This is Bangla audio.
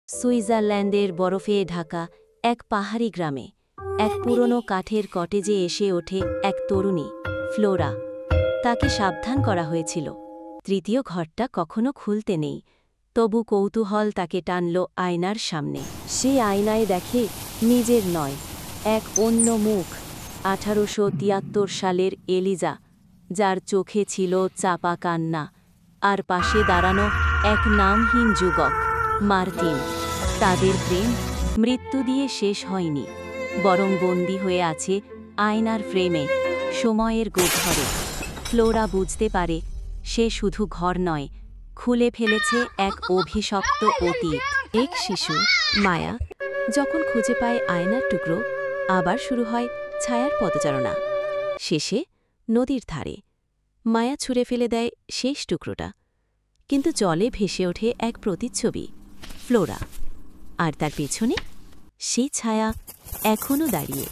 সুইজারল্যান্ডের বরফে ঢাকা এক পাহাড়ি গ্রামে এক পুরনো কাঠের কটেজে এসে ওঠে এক তরুণী, ফ্লোরা। তাকে সাবধান করা হয়েছিল, তৃতীয় ঘরটা কখনো খুলতে নেই। তবু কৌতূহল তাকে টানল আয়নার সামনে। সে আয়নায় দেখে নিজের নয়, এক অন্য মুখ। 1873 সালের এলিজা, যার চোখে ছিল চাপা কান্না, আর পাশে দাঁড়ানো এক নামহীন যুবক, মার্টিন। তাদের প্রেম মৃত্যু দিয়ে শেষ হয়নি, বরং বন্দী হয়ে আছে আয়নার ফ্রেমে, সময়ের গোঘরে। ফ্লোরা বুঝতে পারে সে শুধু ঘর নয়, খুলে ফেলেছে এক অভিশপ্ত অতীত। এক শিশু, মায়া, যখন খুঁজে পায় আয়নার টুকরো, আবার শুরু হয় ছায়ার পদচারণা। শেষে নদীর ধারে মায়া ছুঁড়ে ফেলে দেয় শেষ টুকরোটা, কিন্তু জলে ভেসে ওঠে এক প্রতিচ্ছবি, ফ্লোরা। আর তার পেছনে সেই ছায়া এখনও দাঁড়িয়ে।